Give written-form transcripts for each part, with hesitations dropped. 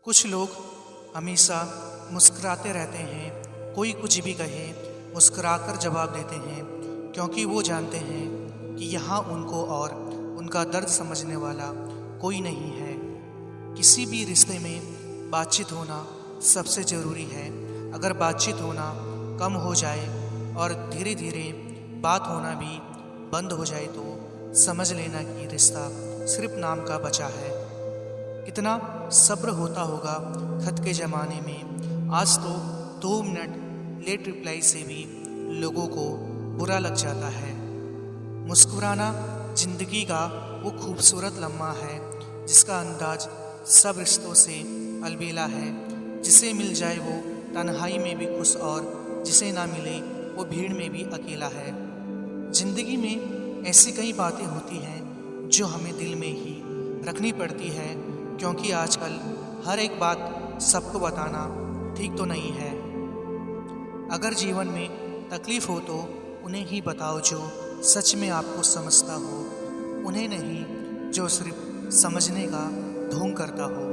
कुछ लोग हमेशा मुस्कुराते रहते हैं, कोई कुछ भी कहे मुस्कुराकर जवाब देते हैं, क्योंकि वो जानते हैं कि यहाँ उनको और उनका दर्द समझने वाला कोई नहीं है। किसी भी रिश्ते में बातचीत होना सबसे ज़रूरी है। अगर बातचीत होना कम हो जाए और धीरे धीरे बात होना भी बंद हो जाए तो समझ लेना कि रिश्ता सिर्फ नाम का बचा है। कितना सब्र होता होगा खत के ज़माने में। आज तो 2 मिनट लेट रिप्लाई से भी लोगों को बुरा लग जाता है। मुस्कुराना जिंदगी का वो खूबसूरत लम्हा है जिसका अंदाज सब रिश्तों से अलबेला है। जिसे मिल जाए वो तन्हाई में भी खुश और जिसे ना मिले वो भीड़ में भी अकेला है। जिंदगी में ऐसी कई बातें होती हैं जो हमें दिल में ही रखनी पड़ती है, क्योंकि आजकल हर एक बात सबको बताना ठीक तो नहीं है। अगर जीवन में तकलीफ़ हो तो उन्हें ही बताओ जो सच में आपको समझता हो, उन्हें नहीं जो सिर्फ समझने का ढोंग करता हो।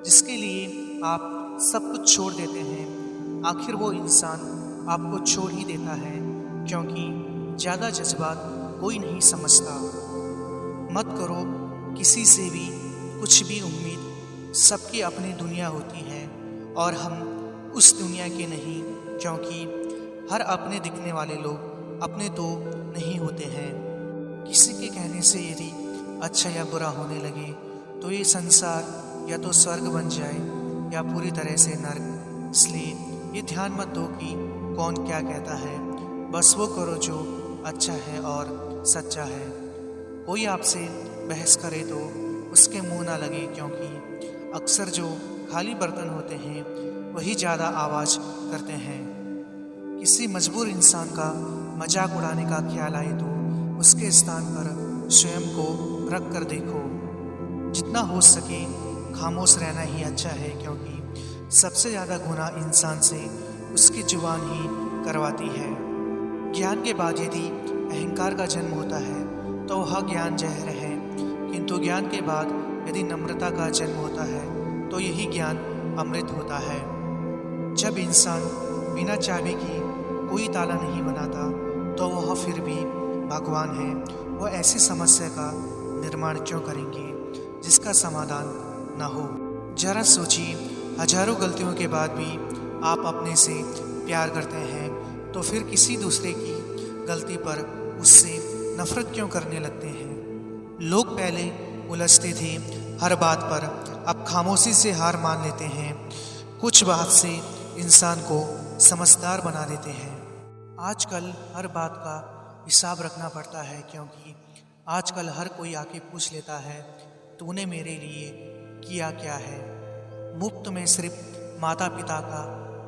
जिसके लिए आप सब कुछ छोड़ देते हैं, आखिर वो इंसान आपको छोड़ ही देता है, क्योंकि ज़्यादा जज्बात कोई नहीं समझता। मत करो किसी से भी कुछ भी उम्मीद, सबकी अपनी दुनिया होती है और हम उस दुनिया के नहीं, क्योंकि हर अपने दिखने वाले लोग अपने तो नहीं होते हैं। किसी के कहने से यदि अच्छा या बुरा होने लगे तो ये संसार या तो स्वर्ग बन जाए या पूरी तरह से नर्क। इसलिए ये ध्यान मत दो कि कौन क्या कहता है, बस वो करो जो अच्छा है और सच्चा है। कोई आपसे बहस करे तो उसके मुंह ना लगे, क्योंकि अक्सर जो खाली बर्तन होते हैं वही ज़्यादा आवाज़ करते हैं। किसी मजबूर इंसान का मजाक उड़ाने का ख्याल आए तो उसके स्थान पर स्वयं को रख कर देखो। जितना हो सके खामोश रहना ही अच्छा है, क्योंकि सबसे ज़्यादा गुनाह इंसान से उसकी जुबान ही करवाती है। ज्ञान के बाद यदि अहंकार का जन्म होता है तो वह ज्ञान जहर है, किंतु ज्ञान के बाद यदि नम्रता का जन्म होता है तो यही ज्ञान अमृत होता है। जब इंसान बिना चाबी की कोई ताला नहीं बनाता तो वह फिर भी भगवान है। वह ऐसी समस्या का निर्माण क्यों करेंगे जिसका समाधान न हो। जरा सोचिए, हजारों गलतियों के बाद भी आप अपने से प्यार करते हैं तो फिर किसी दूसरे की गलती पर उससे नफरत क्यों करने लगते हैं। लोग पहले उलझते थे हर बात पर, अब खामोशी से हार मान लेते हैं। कुछ बात से इंसान को समझदार बना देते हैं। आजकल हर बात का हिसाब रखना पड़ता है, क्योंकि आजकल हर कोई आके पूछ लेता है तूने मेरे लिए किया क्या है। मुफ्त में सिर्फ माता पिता का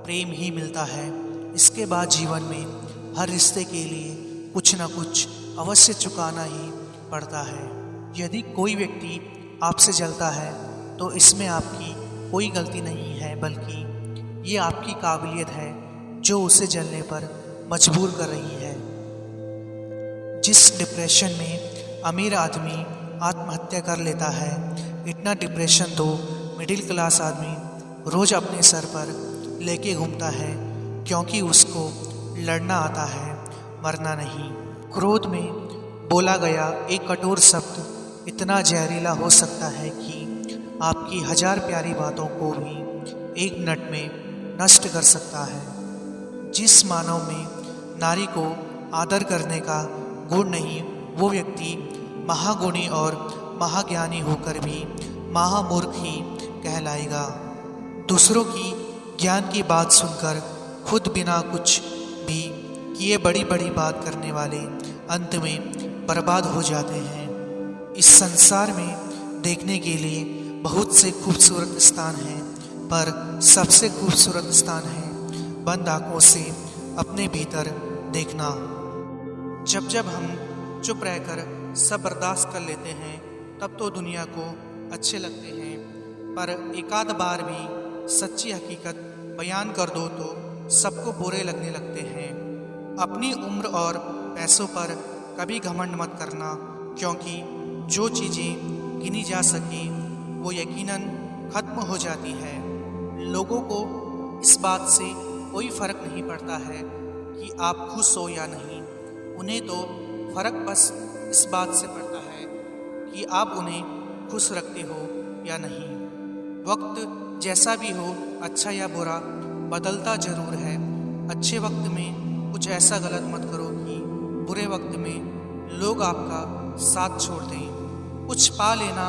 प्रेम ही मिलता है। इसके बाद जीवन में हर रिश्ते के लिए कुछ न कुछ अवश्य चुकाना ही पड़ता है। यदि कोई व्यक्ति आपसे जलता है तो इसमें आपकी कोई गलती नहीं है, बल्कि ये आपकी काबिलियत है जो उसे जलने पर मजबूर कर रही है। जिस डिप्रेशन में अमीर आदमी आत्महत्या कर लेता है, इतना डिप्रेशन तो मिडिल क्लास आदमी रोज़ अपने सर पर लेके घूमता है, क्योंकि उसको लड़ना आता है, मरना नहीं। क्रोध में बोला गया एक कठोर शब्द इतना जहरीला हो सकता है कि आपकी 1000 प्यारी बातों को भी 1 मिनट में नष्ट कर सकता है। जिस मानव में नारी को आदर करने का गुण नहीं, वो व्यक्ति महागुणी और महाज्ञानी होकर भी महामूर्ख ही कहलाएगा। दूसरों की ज्ञान की बात सुनकर खुद बिना कुछ भी किए बड़ी बड़ी बात करने वाले अंत में बर्बाद हो जाते हैं। इस संसार में देखने के लिए बहुत से खूबसूरत स्थान हैं, पर सबसे खूबसूरत स्थान है बंद आँखों से अपने भीतर देखना। जब जब हम चुप रहकर सब बर्दाश्त कर लेते हैं तब तो दुनिया को अच्छे लगते हैं, पर एकाध बार भी सच्ची हकीकत बयान कर दो तो सबको बुरे लगने लगते हैं। अपनी उम्र और पैसों पर कभी घमंड मत करना, क्योंकि जो चीज़ें गिनी जा सकें वो यकीनन खत्म हो जाती है। लोगों को इस बात से कोई फर्क नहीं पड़ता है कि आप खुश हो या नहीं। उन्हें तो फर्क बस इस बात से पड़ता है कि आप उन्हें खुश रखते हो या नहीं। वक्त जैसा भी हो, अच्छा या बुरा, बदलता जरूर है। अच्छे वक्त में कुछ ऐसा गलत मत करो कि बुरे वक्त में लोग आपका साथ छोड़ दें। कुछ पा लेना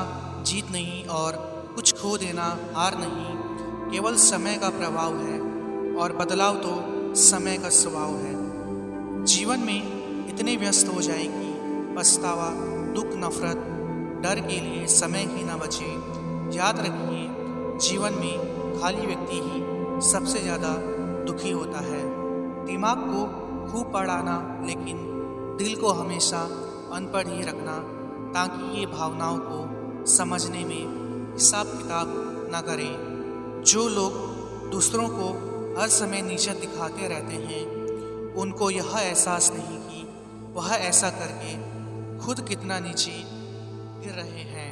जीत नहीं और कुछ खो देना हार नहीं, केवल समय का प्रभाव है और बदलाव तो समय का स्वभाव है। जीवन में इतने व्यस्त हो जाए कि पछतावा, दुख, नफरत, डर के लिए समय ही न बचे। याद रखिए, जीवन में खाली व्यक्ति ही सबसे ज़्यादा दुखी होता है। दिमाग को खूब पढ़ाना, लेकिन दिल को हमेशा अनपढ़ ही रखना, ताकि ये भावनाओं को समझने में हिसाब किताब न करें। जो लोग दूसरों को हर समय नीचा दिखाते रहते हैं, उनको यह एहसास नहीं कि वह ऐसा करके खुद कितना नीचे गिर रहे हैं।